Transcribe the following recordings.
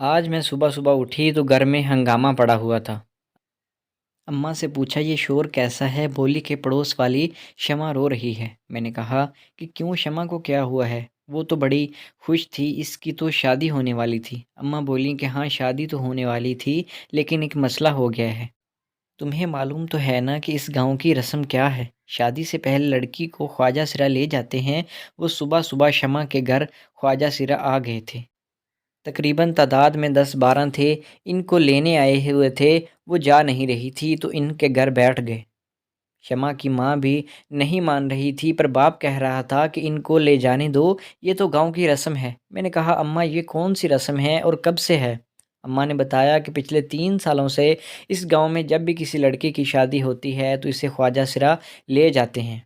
آج میں صبح صبح اٹھی تو گھر میں ہنگامہ پڑا ہوا تھا۔ اماں سے پوچھا یہ شور کیسا ہے؟ بولی کہ پڑوس والی شمع رو رہی ہے۔ میں نے کہا کہ کیوں، شمع کو کیا ہوا ہے؟ وہ تو بڑی خوش تھی، اس کی تو شادی ہونے والی تھی۔ اماں بولیں کہ ہاں شادی تو ہونے والی تھی، لیکن ایک مسئلہ ہو گیا ہے۔ تمہیں معلوم تو ہے نا کہ اس گاؤں کی رسم کیا ہے؟ شادی سے پہلے لڑکی کو خواجہ سرا لے جاتے ہیں۔ وہ صبح صبح شمع کے گھر خواجہ سرا آ گئے تھے۔ تقریباً تعداد میں 10-12 تھے۔ ان کو لینے آئے ہوئے تھے۔ وہ جا نہیں رہی تھی تو ان کے گھر بیٹھ گئے۔ شمع کی ماں بھی نہیں مان رہی تھی، پر باپ کہہ رہا تھا کہ ان کو لے جانے دو، یہ تو گاؤں کی رسم ہے۔ میں نے کہا اماں یہ کون سی رسم ہے اور کب سے ہے؟ اماں نے بتایا کہ پچھلے 3 سالوں سے اس گاؤں میں جب بھی کسی لڑکی کی شادی ہوتی ہے تو اسے خواجہ سرا لے جاتے ہیں،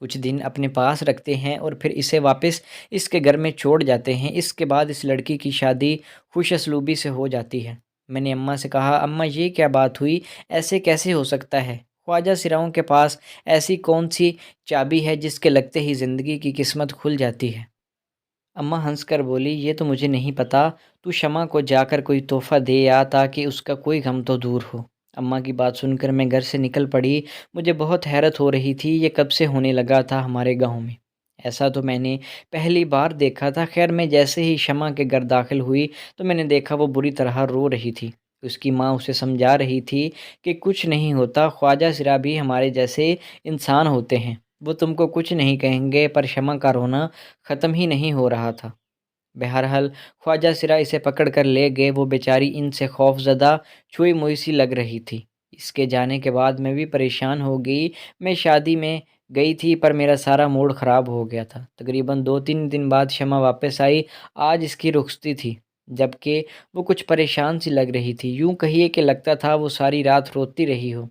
کچھ دن اپنے پاس رکھتے ہیں اور پھر اسے واپس اس کے گھر میں چھوڑ جاتے ہیں۔ اس کے بعد اس لڑکی کی شادی خوش اسلوبی سے ہو جاتی ہے۔ میں نے اماں سے کہا اماں یہ کیا بات ہوئی؟ ایسے کیسے ہو سکتا ہے؟ خواجہ سراؤں کے پاس ایسی کون سی چابی ہے جس کے لگتے ہی زندگی کی قسمت کھل جاتی ہے؟ اماں ہنس کر بولی یہ تو مجھے نہیں پتہ، تو شمع کو جا کر کوئی تحفہ دے آ تاکہ اس کا کوئی غم تو دور ہو۔ اماں کی بات سن کر میں گھر سے نکل پڑی۔ مجھے بہت حیرت ہو رہی تھی، یہ کب سے ہونے لگا تھا ہمارے گاؤں میں؟ ایسا تو میں نے پہلی بار دیکھا تھا۔ خیر میں جیسے ہی شمع کے گھر داخل ہوئی تو میں نے دیکھا وہ بری طرح رو رہی تھی۔ اس کی ماں اسے سمجھا رہی تھی کہ کچھ نہیں ہوتا، خواجہ سرا بھی ہمارے جیسے انسان ہوتے ہیں، وہ تم کو کچھ نہیں کہیں گے۔ پر شمع کا رونا ختم ہی نہیں ہو رہا تھا۔ بہرحال خواجہ سرا اسے پکڑ کر لے گئے۔ وہ بیچاری ان سے خوف زدہ چھوئی موئی سی لگ رہی تھی۔ اس کے جانے کے بعد میں بھی پریشان ہو گئی۔ میں شادی میں گئی تھی پر میرا سارا موڈ خراب ہو گیا تھا۔ تقریباً 2-3 دن بعد شمع واپس آئی۔ آج اس کی رخصتی تھی، جبکہ وہ کچھ پریشان سی لگ رہی تھی، یوں کہیے کہ لگتا تھا وہ ساری رات روتی رہی ہو۔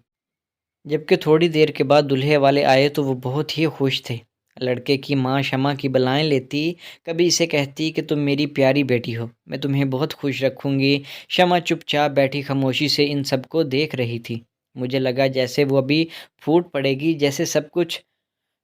جبکہ تھوڑی دیر کے بعد دولہے والے آئے تو وہ بہت ہی خوش تھے۔ لڑکے کی ماں شمع کی بلائیں لیتی، کبھی اسے کہتی کہ تم میری پیاری بیٹی ہو، میں تمہیں بہت خوش رکھوں گی۔ شمع چپ چاپ بیٹھی خاموشی سے ان سب کو دیکھ رہی تھی۔ مجھے لگا جیسے وہ ابھی پھوٹ پڑے گی، جیسے سب کچھ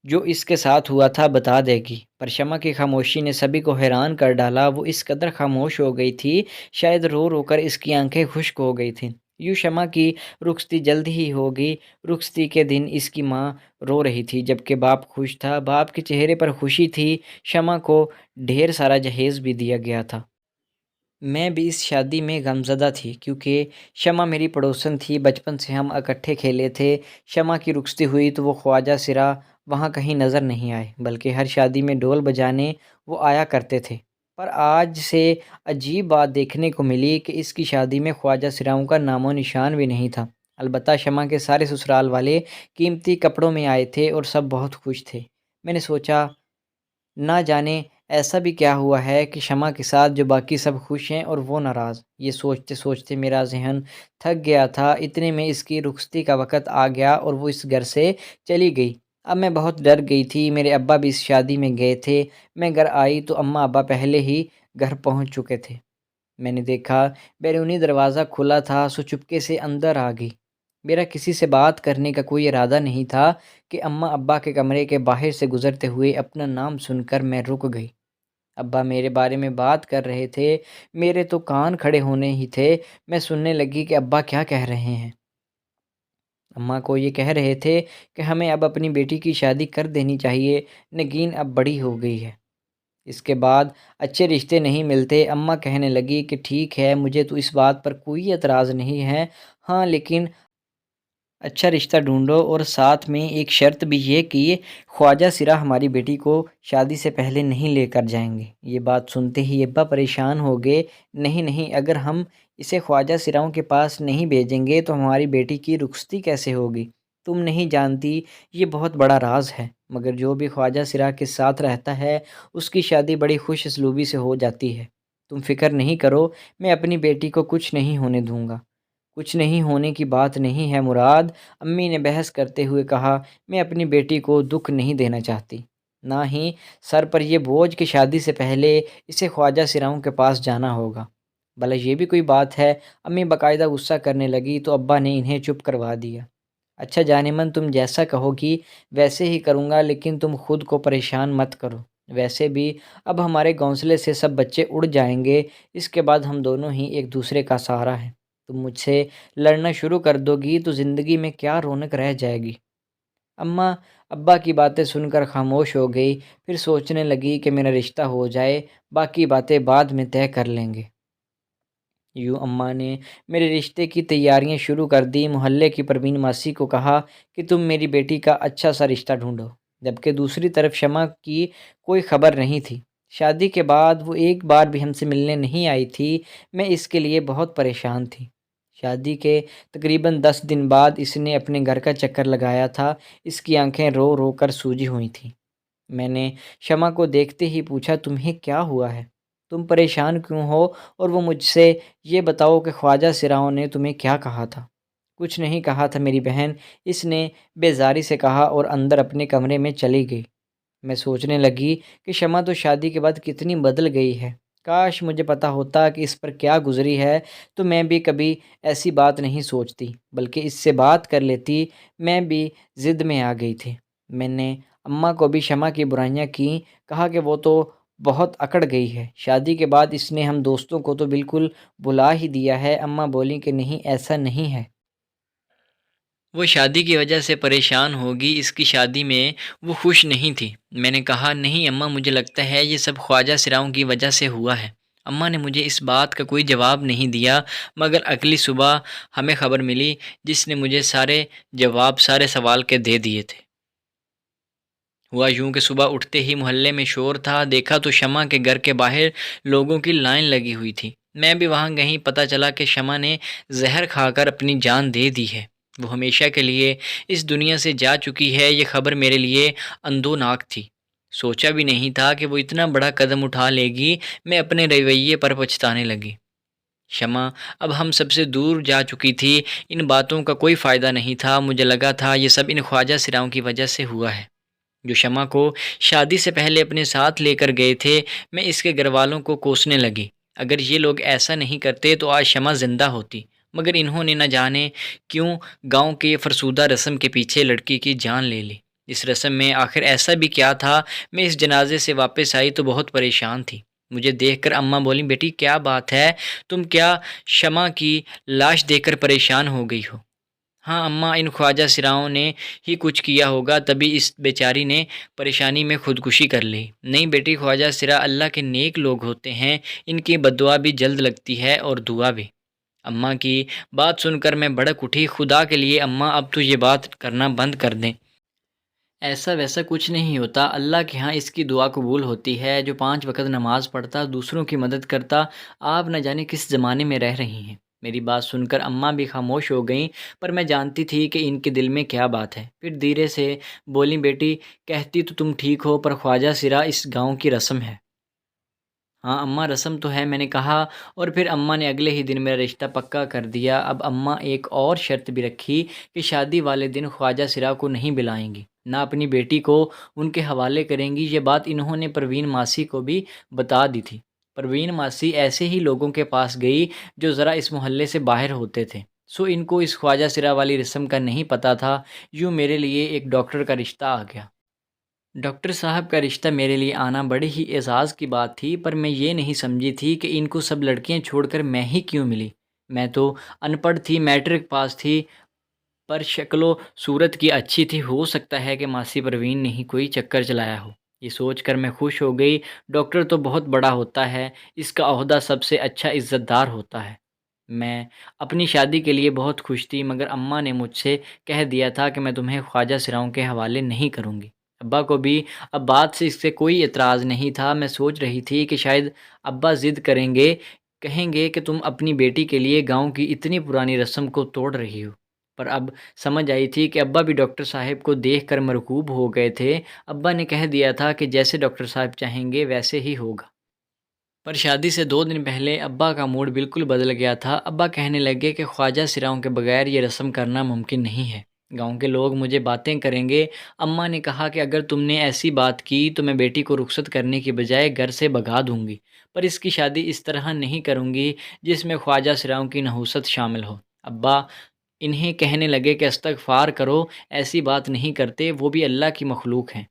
جو اس کے ساتھ ہوا تھا بتا دے گی۔ پر شمع کی خاموشی نے سبھی کو حیران کر ڈالا۔ وہ اس قدر خاموش ہو گئی تھی، شاید رو رو کر اس کی آنکھیں خشک ہو گئی تھیں۔ یوں شمع کی رخصتی جلد ہی ہوگی۔ رخصتی کے دن اس کی ماں رو رہی تھی، جبکہ باپ خوش تھا۔ باپ کے چہرے پر خوشی تھی۔ شمع کو ڈھیر سارا جہیز بھی دیا گیا تھا۔ میں بھی اس شادی میں غمزدہ تھی، کیونکہ شمع میری پڑوسن تھی، بچپن سے ہم اکٹھے کھیلے تھے۔ شمع کی رخصتی ہوئی تو وہ خواجہ سرا وہاں کہیں نظر نہیں آئے، بلکہ ہر شادی میں ڈھول بجانے وہ آیا کرتے تھے۔ پر آج سے عجیب بات دیکھنے کو ملی کہ اس کی شادی میں خواجہ سراؤں کا نام و نشان بھی نہیں تھا۔ البتہ شمع کے سارے سسرال والے قیمتی کپڑوں میں آئے تھے اور سب بہت خوش تھے۔ میں نے سوچا نہ جانے ایسا بھی کیا ہوا ہے کہ شمع کے ساتھ جو باقی سب خوش ہیں اور وہ ناراض۔ یہ سوچتے سوچتے میرا ذہن تھک گیا تھا۔ اتنے میں اس کی رخصتی کا وقت آ گیا اور وہ اس گھر سے چلی گئی۔ اب میں بہت ڈر گئی تھی۔ میرے ابا بھی اس شادی میں گئے تھے۔ میں گھر آئی تو اماں ابا پہلے ہی گھر پہنچ چکے تھے۔ میں نے دیکھا بیرونی دروازہ کھلا تھا، سو چپکے سے اندر آ گئی۔ میرا کسی سے بات کرنے کا کوئی ارادہ نہیں تھا کہ اماں ابا کے کمرے کے باہر سے گزرتے ہوئے اپنا نام سن کر میں رک گئی۔ ابا میرے بارے میں بات کر رہے تھے، میرے تو کان کھڑے ہونے ہی تھے۔ میں سننے لگی کہ ابا کیا کہہ رہے ہیں۔ اماں کو یہ کہہ رہے تھے کہ ہمیں اب اپنی بیٹی کی شادی کر دینی چاہیے، نگین اب بڑی ہو گئی ہے، اس کے بعد اچھے رشتے نہیں ملتے۔ اماں کہنے لگی کہ ٹھیک ہے، مجھے تو اس بات پر کوئی اعتراض نہیں ہے، ہاں لیکن اچھا رشتہ ڈھونڈو، اور ساتھ میں ایک شرط بھی یہ کہ خواجہ سرا ہماری بیٹی کو شادی سے پہلے نہیں لے کر جائیں گے۔ یہ بات سنتے ہی ابا پریشان ہو گئے۔ نہیں نہیں، اگر ہم اسے خواجہ سراؤں کے پاس نہیں بھیجیں گے تو ہماری بیٹی کی رخصتی کیسے ہوگی؟ تم نہیں جانتی، یہ بہت بڑا راز ہے، مگر جو بھی خواجہ سرا کے ساتھ رہتا ہے اس کی شادی بڑی خوش اسلوبی سے ہو جاتی ہے۔ تم فکر نہیں کرو، میں اپنی بیٹی کو کچھ نہیں ہونے دوں گا۔ کچھ نہیں ہونے کی بات نہیں ہے مراد، امی نے بحث کرتے ہوئے کہا، میں اپنی بیٹی کو دکھ نہیں دینا چاہتی، نہ ہی سر پر یہ بوجھ کہ شادی سے پہلے اسے خواجہ سراؤں کے پاس جانا ہوگا۔ بھلا یہ بھی کوئی بات ہے؟ امی باقاعدہ غصہ کرنے لگی تو ابا نے انہیں چپ کروا دیا۔ اچھا جانے من، تم جیسا کہو گی ویسے ہی کروں گا، لیکن تم خود کو پریشان مت کرو۔ ویسے بھی اب ہمارے گھونسلے سے سب بچے اڑ جائیں گے، اس کے بعد ہم دونوں ہی ایک دوسرے کا سہارا ہیں۔ تم مجھ سے لڑنا شروع کر دو گی تو زندگی میں کیا رونق رہ جائے گی؟ اماں ابا کی باتیں سن کر خاموش ہو گئی، پھر سوچنے لگی کہ میرا رشتہ ہو جائے، باقی باتیں بعد میں طے کر لیں گے۔ یوں اماں نے میرے رشتے کی تیاریاں شروع کر دی۔ محلے کی پروین ماسی کو کہا کہ تم میری بیٹی کا اچھا سا رشتہ ڈھونڈو، جبکہ دوسری طرف شمع کی کوئی خبر نہیں تھی۔ شادی کے بعد وہ ایک بار بھی ہم سے ملنے نہیں آئی تھی۔ میں اس کے لیے بہت پریشان تھی۔ شادی کے تقریباً 10 دن بعد اس نے اپنے گھر کا چکر لگایا تھا۔ اس کی آنکھیں رو رو کر سوجی ہوئی تھیں۔ میں نے شمع کو دیکھتے ہی پوچھا، تمہیں کیا ہوا ہے؟ تم پریشان کیوں ہو؟ اور وہ مجھ سے، یہ بتاؤ کہ خواجہ سراؤں نے تمہیں کیا کہا تھا؟ کچھ نہیں کہا تھا میری بہن، اس نے بیزاری سے کہا اور اندر اپنے کمرے میں چلی گئی۔ میں سوچنے لگی کہ شمع تو شادی کے بعد کتنی بدل گئی ہے۔ کاش مجھے پتہ ہوتا کہ اس پر کیا گزری ہے تو میں بھی کبھی ایسی بات نہیں سوچتی، بلکہ اس سے بات کر لیتی۔ میں بھی ضد میں آ گئی تھی۔ میں نے اماں کو بھی شمع کی برائیاں کیں، کہا کہ وہ تو بہت اکڑ گئی ہے، شادی کے بعد اس نے ہم دوستوں کو تو بالکل بلا ہی دیا ہے۔ اماں بولیں کہ نہیں، ایسا نہیں ہے، وہ شادی کی وجہ سے پریشان ہوگی، اس کی شادی میں وہ خوش نہیں تھی۔ میں نے کہا نہیں اماں، مجھے لگتا ہے یہ سب خواجہ سراؤں کی وجہ سے ہوا ہے۔ اماں نے مجھے اس بات کا کوئی جواب نہیں دیا، مگر اگلی صبح ہمیں خبر ملی جس نے مجھے سارے جواب سارے سوال کے دے دیے تھے۔ ہوا یوں کہ صبح اٹھتے ہی محلے میں شور تھا، دیکھا تو شمع کے گھر کے باہر لوگوں کی لائن لگی ہوئی تھی۔ میں بھی وہاں گئی، پتہ چلا کہ شمع نے زہر کھا کر اپنی جان دے دی ہے۔ وہ ہمیشہ کے لیے اس دنیا سے جا چکی ہے۔ یہ خبر میرے لیے اندوناک تھی۔ سوچا بھی نہیں تھا کہ وہ اتنا بڑا قدم اٹھا لے گی۔ میں اپنے رویے پر پچھتانے لگی۔ شمع اب ہم سب سے دور جا چکی تھی۔ ان باتوں کا کوئی فائدہ نہیں تھا۔ مجھے لگا تھا یہ سب ان خواجہ سراؤں کی وجہ سے ہوا ہے، جو شمع کو شادی سے پہلے اپنے ساتھ لے کر گئے تھے۔ میں اس کے گھر والوں کو کوسنے لگی۔ اگر یہ لوگ ایسا نہیں کرتے تو آج شمع زندہ ہوتی، مگر انہوں نے نہ جانے کیوں گاؤں کی فرسودہ رسم کے پیچھے لڑکی کی جان لے لی۔ اس رسم میں آخر ایسا بھی کیا تھا؟ میں اس جنازے سے واپس آئی تو بہت پریشان تھی۔ مجھے دیکھ کر اماں بولیں، بیٹی کیا بات ہے؟ تم کیا شمع کی لاش دیکھ کر پریشان ہو گئی ہو؟ ہاں اماں، ان خواجہ سراؤں نے ہی کچھ کیا ہوگا، تبھی اس بیچاری نے پریشانی میں خودکشی کر لی۔ نہیں بیٹی، خواجہ سرا اللہ کے نیک لوگ ہوتے ہیں، ان کی بددعا بھی جلد لگتی ہے اور دعا بھی۔ اماں کی بات سن کر میں بھڑک اٹھی، خدا کے لیے اماں اب تو یہ بات کرنا بند کر دیں۔ ایسا ویسا کچھ نہیں ہوتا، اللہ کے ہاں اس کی دعا قبول ہوتی ہے۔ جو 5 وقت نماز پڑھتا، دوسروں کی مدد کرتا، آپ نہ جانے کس زمانے میں رہ رہی ہیں۔ میری بات سن کر اماں بھی خاموش ہو گئیں، پر میں جانتی تھی کہ ان کے دل میں کیا بات ہے۔ پھر دھیرے سے بولیں، بیٹی کہتی تو تم ٹھیک ہو، پر خواجہ سرا اس گاؤں کی رسم ہے۔ ہاں اماں، رسم تو ہے، میں نے کہا، اور پھر اماں نے اگلے ہی دن میرا رشتہ پکا کر دیا۔ اب اماں ایک اور شرط بھی رکھی کہ شادی والے دن خواجہ سرا کو نہیں بلائیں گی، نہ اپنی بیٹی کو ان کے حوالے کریں گی۔ یہ بات انہوں نے پروین ماسی کو بھی بتا دی تھی۔ پروین ماسی ایسے ہی لوگوں کے پاس گئی جو ذرا اس محلے سے باہر ہوتے تھے، سو ان کو اس خواجہ سرا والی رسم کا نہیں پتہ تھا۔ یوں میرے لیے ایک ڈاکٹر کا رشتہ آ گیا۔ ڈاکٹر صاحب کا رشتہ میرے لیے آنا بڑی ہی اعزاز کی بات تھی، پر میں یہ نہیں سمجھی تھی کہ ان کو سب لڑکیاں چھوڑ کر میں ہی کیوں ملی۔ میں تو ان پڑھ تھی، میٹرک پاس تھی، پر شکل و صورت کی اچھی تھی۔ ہو سکتا ہے کہ ماسی پروین نے ہی کوئی چکر چلایا ہو۔ یہ سوچ کر میں خوش ہو گئی۔ ڈاکٹر تو بہت بڑا ہوتا ہے، اس کا عہدہ سب سے اچھا عزت دار ہوتا ہے۔ میں اپنی شادی کے لیے بہت خوش تھی، مگر اماں نے مجھ سے کہہ دیا تھا کہ میں تمہیں خواجہ سراؤں کے حوالے نہیں کروں گی۔ ابا کو بھی اب بات سے اس سے کوئی اعتراض نہیں تھا۔ میں سوچ رہی تھی کہ شاید ابا ضد کریں گے، کہیں گے کہ تم اپنی بیٹی کے لیے گاؤں کی اتنی پرانی رسم کو توڑ رہی ہو، پر اب سمجھ آئی تھی کہ ابا بھی ڈاکٹر صاحب کو دیکھ کر مرعوب ہو گئے تھے۔ ابا نے کہہ دیا تھا کہ جیسے ڈاکٹر صاحب چاہیں گے ویسے ہی ہوگا۔ پر شادی سے 2 دن پہلے ابا کا موڈ بالکل بدل گیا تھا۔ ابا کہنے لگے کہ خواجہ سراؤں کے بغیر یہ رسم کرنا ممکن نہیں ہے، گاؤں کے لوگ مجھے باتیں کریں گے۔ اماں نے کہا کہ اگر تم نے ایسی بات کی تو میں بیٹی کو رخصت کرنے کی بجائے گھر سے بھگا دوں گی، پر اس کی شادی اس طرح نہیں کروں گی جس میں خواجہ سراؤں کی نحوست شامل ہو۔ ابا انہیں کہنے لگے کہ استغفار کرو، ایسی بات نہیں کرتے، وہ بھی اللہ کی مخلوق ہیں۔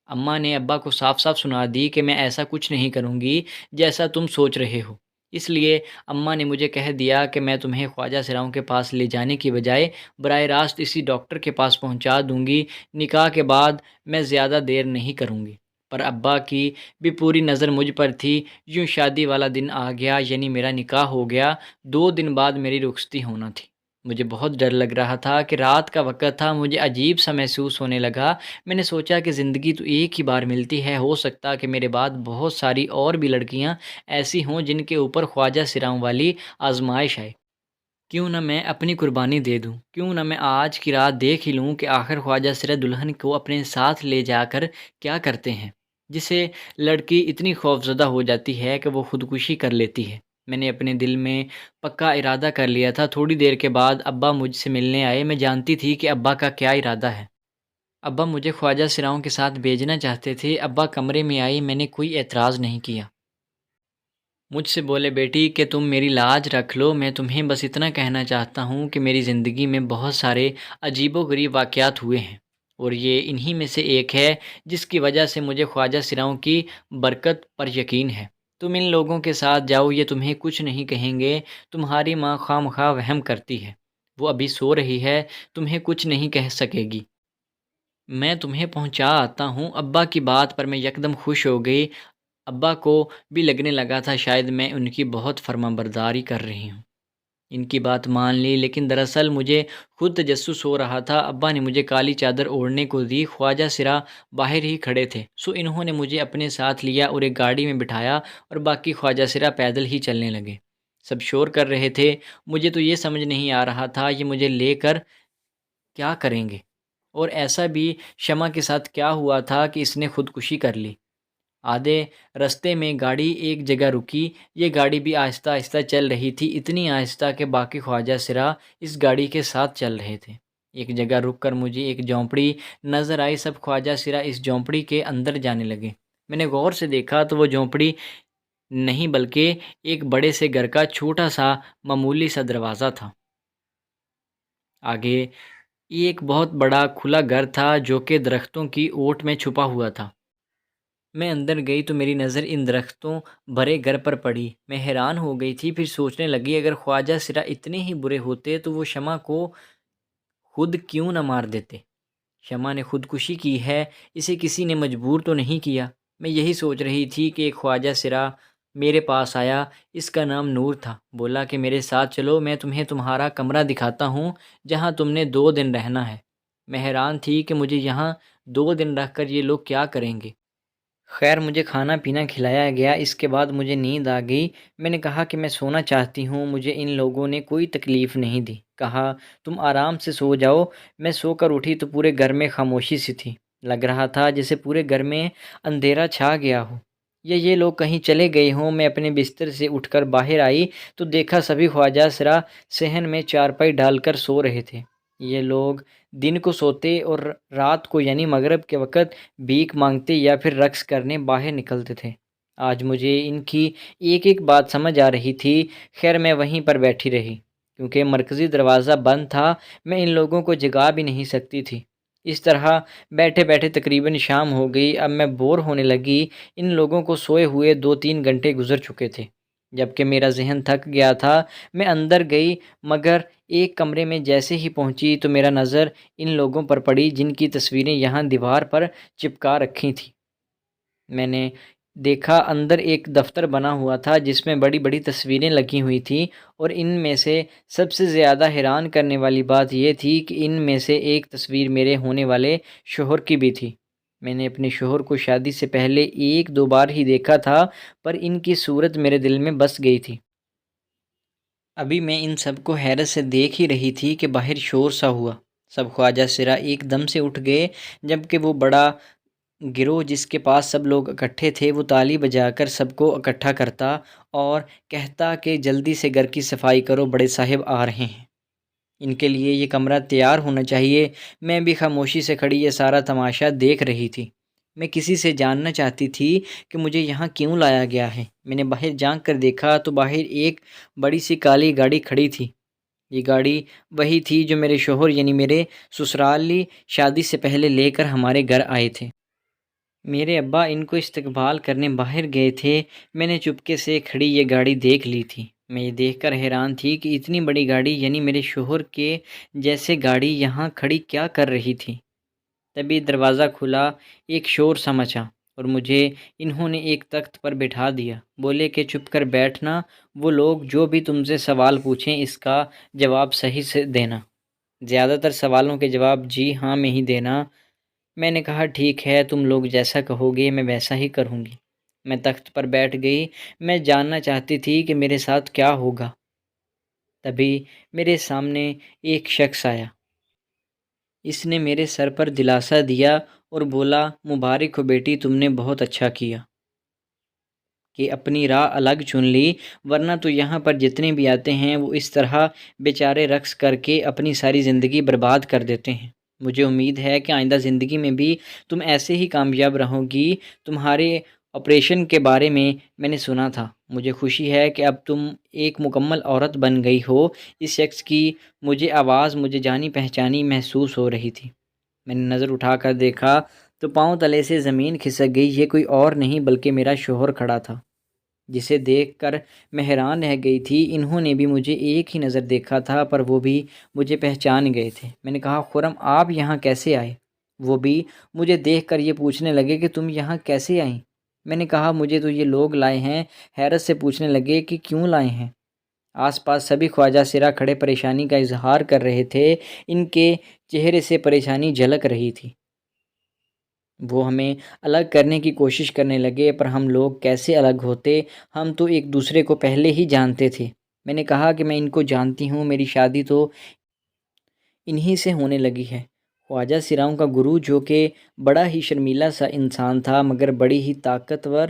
اماں نے ابا کو صاف صاف سنا دی کہ میں ایسا کچھ نہیں کروں گی جیسا تم سوچ رہے ہو۔ اس لیے اماں نے مجھے کہہ دیا کہ میں تمہیں خواجہ سراؤں کے پاس لے جانے کی بجائے براہ راست اسی ڈاکٹر کے پاس پہنچا دوں گی، نکاح کے بعد میں زیادہ دیر نہیں کروں گی۔ پر ابا کی بھی پوری نظر مجھ پر تھی۔ یوں شادی والا دن آ گیا، یعنی میرا نکاح ہو گیا۔ 2 دن بعد میری رخصتی ہونا تھی۔ مجھے بہت ڈر لگ رہا تھا کہ رات کا وقت تھا، مجھے عجیب سا محسوس ہونے لگا۔ میں نے سوچا کہ زندگی تو ایک ہی بار ملتی ہے، ہو سکتا کہ میرے بعد بہت ساری اور بھی لڑکیاں ایسی ہوں جن کے اوپر خواجہ سراؤں والی آزمائش آئے۔ کیوں نہ میں اپنی قربانی دے دوں، کیوں نہ میں آج کی رات دیکھ ہی لوں کہ آخر خواجہ سرا دلہن کو اپنے ساتھ لے جا کر کیا کرتے ہیں، جسے لڑکی اتنی خوفزدہ ہو جاتی ہے کہ وہ خودکشی کر لیتی ہے۔ میں نے اپنے دل میں پکا ارادہ کر لیا تھا۔ تھوڑی دیر کے بعد ابا مجھ سے ملنے آئے۔ میں جانتی تھی کہ ابا کا کیا ارادہ ہے۔ ابا مجھے خواجہ سراؤں کے ساتھ بھیجنا چاہتے تھے۔ ابا کمرے میں آئی، میں نے کوئی اعتراض نہیں کیا۔ مجھ سے بولے، بیٹی کہ تم میری لاج رکھ لو، میں تمہیں بس اتنا کہنا چاہتا ہوں کہ میری زندگی میں بہت سارے عجیب و غریب واقعات ہوئے ہیں، اور یہ انہی میں سے ایک ہے جس کی وجہ سے مجھے خواجہ سراؤں کی برکت پر یقین ہے۔ تم ان لوگوں کے ساتھ جاؤ، یہ تمہیں کچھ نہیں کہیں گے۔ تمہاری ماں خواہ مخواہ وہم کرتی ہے، وہ ابھی سو رہی ہے، تمہیں کچھ نہیں کہہ سکے گی۔ میں تمہیں پہنچا آتا ہوں۔ ابا کی بات پر میں یکدم خوش ہو گئی۔ ابا کو بھی لگنے لگا تھا شاید میں ان کی بہت فرما برداری کر رہی ہوں۔ ان کی بات مان لی، لیکن دراصل مجھے خود تجسس ہو رہا تھا۔ ابا نے مجھے کالی چادر اوڑھنے کو دی۔ خواجہ سرا باہر ہی کھڑے تھے، سو انہوں نے مجھے اپنے ساتھ لیا اور ایک گاڑی میں بٹھایا، اور باقی خواجہ سرا پیدل ہی چلنے لگے۔ سب شور کر رہے تھے۔ مجھے تو یہ سمجھ نہیں آ رہا تھا یہ مجھے لے کر کیا کریں گے، اور ایسا بھی شمع کے ساتھ کیا ہوا تھا کہ اس نے خودکشی کر لی۔ آدھے رستے میں گاڑی ایک جگہ رکی۔ یہ گاڑی بھی آہستہ آہستہ چل رہی تھی، اتنی آہستہ کہ باقی خواجہ سرا اس گاڑی کے ساتھ چل رہے تھے۔ ایک جگہ رک کر مجھے ایک جھونپڑی نظر آئی۔ سب خواجہ سرا اس جھونپڑی کے اندر جانے لگے۔ میں نے غور سے دیکھا تو وہ جھونپڑی نہیں بلکہ ایک بڑے سے گھر کا چھوٹا سا معمولی سا دروازہ تھا۔ آگے ایک بہت بڑا کھلا گھر تھا جو کہ درختوں کی اوٹ میں چھپا ہوا تھا۔ میں اندر گئی تو میری نظر ان درختوں بھرے گھر پر پڑی۔ میں حیران ہو گئی تھی، پھر سوچنے لگی اگر خواجہ سرا اتنے ہی برے ہوتے تو وہ شمع کو خود کیوں نہ مار دیتے؟ شمع نے خودکشی کی ہے، اسے کسی نے مجبور تو نہیں کیا۔ میں یہی سوچ رہی تھی کہ ایک خواجہ سرا میرے پاس آیا، اس کا نام نور تھا۔ بولا کہ میرے ساتھ چلو، میں تمہیں تمہارا کمرہ دکھاتا ہوں جہاں تم نے 2 دن رہنا ہے۔ میں حیران تھی کہ مجھے یہاں 2 دن رکھ کر یہ لوگ کیا کریں گے۔ خیر مجھے کھانا پینا کھلایا گیا۔ اس کے بعد مجھے نیند آ گئی۔ میں نے کہا کہ میں سونا چاہتی ہوں، مجھے ان لوگوں نے کوئی تکلیف نہیں دی۔ کہا تم آرام سے سو جاؤ۔ میں سو کر اٹھی تو پورے گھر میں خاموشی سی تھی۔ لگ رہا تھا جیسے پورے گھر میں اندھیرا چھا گیا ہو، یا یہ لوگ کہیں چلے گئے ہوں۔ میں اپنے بستر سے اٹھ کر باہر آئی تو دیکھا سبھی خواجہ سرا صحن میں چارپائی ڈال کر سو رہے تھے۔ یہ لوگ دن کو سوتے اور رات کو یعنی مغرب کے وقت بھیک مانگتے یا پھر رقص کرنے باہر نکلتے تھے۔ آج مجھے ان کی ایک ایک بات سمجھ آ رہی تھی۔ خیر میں وہیں پر بیٹھی رہی، کیونکہ مرکزی دروازہ بند تھا، میں ان لوگوں کو جگا بھی نہیں سکتی تھی۔ اس طرح بیٹھے بیٹھے تقریباً شام ہو گئی۔ اب میں بور ہونے لگی۔ ان لوگوں کو سوئے ہوئے 2-3 گھنٹے گزر چکے تھے، جبکہ میرا ذہن تھک گیا تھا۔ میں اندر گئی، مگر ایک کمرے میں جیسے ہی پہنچی تو میرا نظر ان لوگوں پر پڑی جن کی تصویریں یہاں دیوار پر چپکا رکھی تھیں۔ میں نے دیکھا اندر ایک دفتر بنا ہوا تھا جس میں بڑی بڑی تصویریں لگی ہوئی تھیں، اور ان میں سے سب سے زیادہ حیران کرنے والی بات یہ تھی کہ ان میں سے ایک تصویر میرے ہونے والے شوہر کی بھی تھی۔ میں نے اپنے شوہر کو شادی سے پہلے 1-2 بار ہی دیکھا تھا، پر ان کی صورت میرے دل میں بس گئی تھی۔ ابھی میں ان سب کو حیرت سے دیکھ ہی رہی تھی کہ باہر شور سا ہوا۔ سب خواجہ سرا ایک دم سے اٹھ گئے، جبکہ وہ بڑا گروہ جس کے پاس سب لوگ اکٹھے تھے وہ تالی بجا کر سب کو اکٹھا کرتا اور کہتا کہ جلدی سے گھر کی صفائی کرو، بڑے صاحب آ رہے ہیں، ان کے لیے یہ کمرہ تیار ہونا چاہیے۔ میں بھی خاموشی سے کھڑی یہ سارا تماشا دیکھ رہی تھی۔ میں کسی سے جاننا چاہتی تھی کہ مجھے یہاں کیوں لایا گیا ہے۔ میں نے باہر جھانک کر دیکھا تو باہر ایک بڑی سی کالی گاڑی کھڑی تھی۔ یہ گاڑی وہی تھی جو میرے شوہر یعنی میرے سسرالی شادی سے پہلے لے کر ہمارے گھر آئے تھے۔ میرے ابا ان کو استقبال کرنے باہر گئے تھے۔ میں نے چپکے سے کھڑی یہ گاڑی دیکھ لی تھی۔ میں یہ دیکھ کر حیران تھی کہ اتنی بڑی گاڑی یعنی میرے شوہر کے جیسے گاڑی یہاں کھڑی کیا کر رہی تھی۔ تبھی دروازہ کھلا، ایک شور سا مچا اور مجھے انہوں نے ایک تخت پر بٹھا دیا۔ بولے کہ چپ کر بیٹھنا، وہ لوگ جو بھی تم سے سوال پوچھیں اس کا جواب صحیح سے دینا۔ زیادہ تر سوالوں کے جواب جی ہاں میں ہی دینا۔ میں نے کہا ٹھیک ہے، تم لوگ جیسا کہو گے میں ویسا ہی کروں گی۔ میں تخت پر بیٹھ گئی۔ میں جاننا چاہتی تھی کہ میرے ساتھ کیا ہوگا۔ تبھی میرے سامنے ایک شخص آیا۔ اس نے میرے سر پر دلاسا دیا اور بولا مبارک ہو بیٹی، تم نے بہت اچھا کیا کہ اپنی راہ الگ چن لی، ورنہ تو یہاں پر جتنے بھی آتے ہیں وہ اس طرح بیچارے رقص کر کے اپنی ساری زندگی برباد کر دیتے ہیں۔ مجھے امید ہے کہ آئندہ زندگی میں بھی تم ایسے ہی کامیاب رہو گی۔ تمہارے آپریشن کے بارے میں نے سنا تھا۔ مجھے خوشی ہے کہ اب تم ایک مکمل عورت بن گئی ہو۔ اس شخص کی آواز مجھے جانی پہچانی محسوس ہو رہی تھی۔ میں نے نظر اٹھا کر دیکھا تو پاؤں تلے سے زمین کھسک گئی۔ یہ کوئی اور نہیں بلکہ میرا شوہر کھڑا تھا، جسے دیکھ کر میں حیران رہ گئی تھی۔ انہوں نے بھی مجھے ایک ہی نظر دیکھا تھا پر وہ بھی مجھے پہچان گئے تھے۔ میں نے کہا خرم آپ یہاں کیسے آئے؟ وہ بھی مجھے دیکھ کر یہ پوچھنے لگے کہ تم یہاں کیسے آئیں؟ میں نے کہا مجھے تو یہ لوگ لائے ہیں۔ حیرت سے پوچھنے لگے کہ کیوں لائے ہیں؟ آس پاس سبھی خواجہ سرا کھڑے پریشانی کا اظہار کر رہے تھے۔ ان کے چہرے سے پریشانی جھلک رہی تھی۔ وہ ہمیں الگ کرنے کی کوشش کرنے لگے، پر ہم لوگ کیسے الگ ہوتے؟ ہم تو ایک دوسرے کو پہلے ہی جانتے تھے۔ میں نے کہا کہ میں ان کو جانتی ہوں، میری شادی تو انہی سے ہونے لگی ہے۔ خواجہ سراؤں کا گرو، جو کہ بڑا ہی شرمیلا سا انسان تھا مگر بڑی ہی طاقتور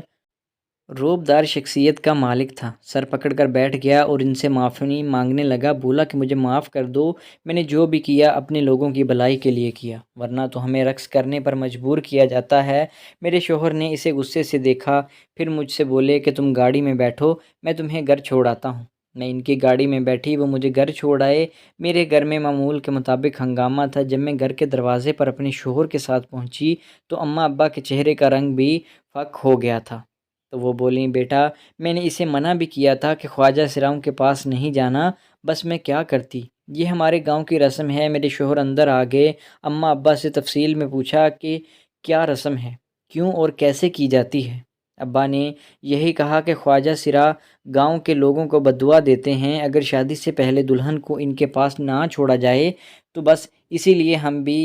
روبدار شخصیت کا مالک تھا، سر پکڑ کر بیٹھ گیا اور ان سے معافی مانگنے لگا۔ بولا کہ مجھے معاف کر دو، میں نے جو بھی کیا اپنے لوگوں کی بھلائی کے لیے کیا، ورنہ تو ہمیں رقص کرنے پر مجبور کیا جاتا ہے۔ میرے شوہر نے اسے غصے سے دیکھا، پھر مجھ سے بولے کہ تم گاڑی میں بیٹھو، میں تمہیں گھر چھوڑ آتا ہوں۔ میں ان کی گاڑی میں بیٹھی، وہ مجھے گھر چھوڑ آئے۔ میرے گھر میں معمول کے مطابق ہنگامہ تھا۔ جب میں گھر کے دروازے پر اپنے شوہر کے ساتھ پہنچی تو اماں ابا کے چہرے کا رنگ بھی فک ہو گیا تھا۔ تو وہ بولیں بیٹا میں نے اسے منع بھی کیا تھا کہ خواجہ سراؤں کے پاس نہیں جانا، بس میں کیا کرتی، یہ ہمارے گاؤں کی رسم ہے۔ میرے شوہر اندر آ گئے۔ اماں ابا سے تفصیل میں پوچھا کہ کیا رسم ہے، کیوں اور کیسے کی جاتی ہے؟ ابا نے یہی کہا کہ خواجہ سرا گاؤں کے لوگوں کو بددعا دیتے ہیں، اگر شادی سے پہلے دلہن کو ان کے پاس نہ چھوڑا جائے تو بس اسی لیے ہم بھی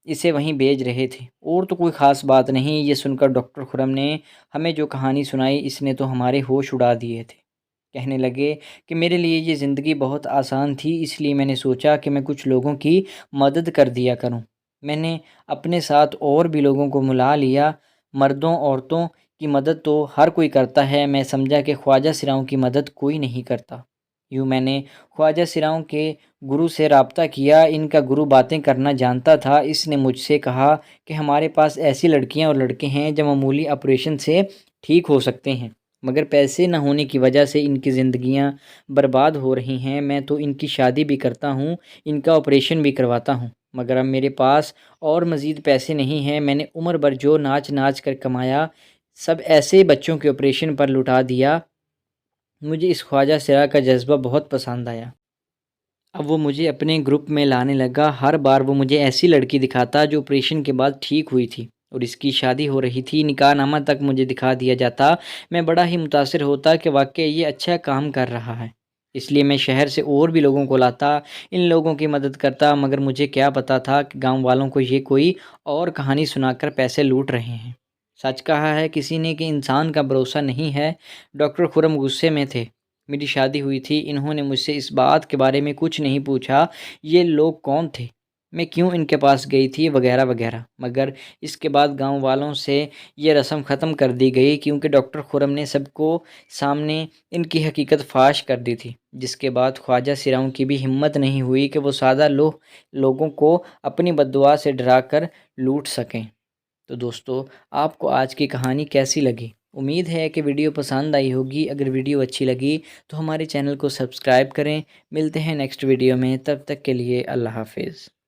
اسے وہیں بھیج رہے تھے، اور تو کوئی خاص بات نہیں۔ یہ سن کر ڈاکٹر خرم نے ہمیں جو کہانی سنائی اس نے تو ہمارے ہوش اڑا دیے تھے۔ کہنے لگے کہ میرے لیے یہ زندگی بہت آسان تھی، اس لیے میں نے سوچا کہ میں کچھ لوگوں کی مدد کر دیا کروں۔ میں نے اپنے ساتھ اور بھی لوگوں کو ملا لیا۔ مردوں عورتوں کی مدد تو ہر کوئی کرتا ہے، میں سمجھا کہ خواجہ سراؤں کی مدد کوئی نہیں کرتا۔ یوں میں نے خواجہ سراؤں کے گرو سے رابطہ کیا۔ ان کا گرو باتیں کرنا جانتا تھا۔ اس نے مجھ سے کہا کہ ہمارے پاس ایسی لڑکیاں اور لڑکے ہیں جو معمولی آپریشن سے ٹھیک ہو سکتے ہیں، مگر پیسے نہ ہونے کی وجہ سے ان کی زندگیاں برباد ہو رہی ہیں۔ میں تو ان کی شادی بھی کرتا ہوں، ان کا آپریشن بھی کرواتا ہوں، مگر اب میرے پاس اور مزید پیسے نہیں ہیں۔ میں نے عمر بھر جو ناچ ناچ کر کمایا سب ایسے بچوں کے آپریشن پر لٹا دیا۔ مجھے اس خواجہ سرا کا جذبہ بہت پسند آیا۔ اب وہ مجھے اپنے گروپ میں لانے لگا۔ ہر بار وہ مجھے ایسی لڑکی دکھاتا جو آپریشن کے بعد ٹھیک ہوئی تھی اور اس کی شادی ہو رہی تھی۔ نکاح نامہ تک مجھے دکھا دیا جاتا۔ میں بڑا ہی متاثر ہوتا کہ واقعی یہ اچھا کام کر رہا ہے، اس لیے میں شہر سے اور بھی لوگوں کو لاتا، ان لوگوں کی مدد کرتا، مگر مجھے کیا پتا تھا کہ گاؤں والوں کو یہ کوئی اور کہانی سنا کر پیسے لوٹ رہے ہیں۔ سچ کہا ہے کسی نے کہ انسان کا بھروسہ نہیں ہے۔ ڈاکٹر خرم غصے میں تھے۔ میری شادی ہوئی تھی، انہوں نے مجھ سے اس بات کے بارے میں کچھ نہیں پوچھا، یہ لوگ کون تھے، میں کیوں ان کے پاس گئی تھی، وغیرہ وغیرہ۔ مگر اس کے بعد گاؤں والوں سے یہ رسم ختم کر دی گئی، کیونکہ ڈاکٹر خرم نے سب کو سامنے ان کی حقیقت فاش کر دی تھی، جس کے بعد خواجہ سراؤں کی بھی ہمت نہیں ہوئی کہ وہ سادہ لوگوں کو اپنی بددعا سے ڈرا کر لوٹ سکیں۔ تو دوستو آپ کو آج کی کہانی کیسی لگی؟ امید ہے کہ ویڈیو پسند آئی ہوگی۔ اگر ویڈیو اچھی لگی تو ہمارے چینل کو سبسکرائب کریں۔ ملتے ہیں نیکسٹ ویڈیو میں، تب تک کے لیے اللہ حافظ۔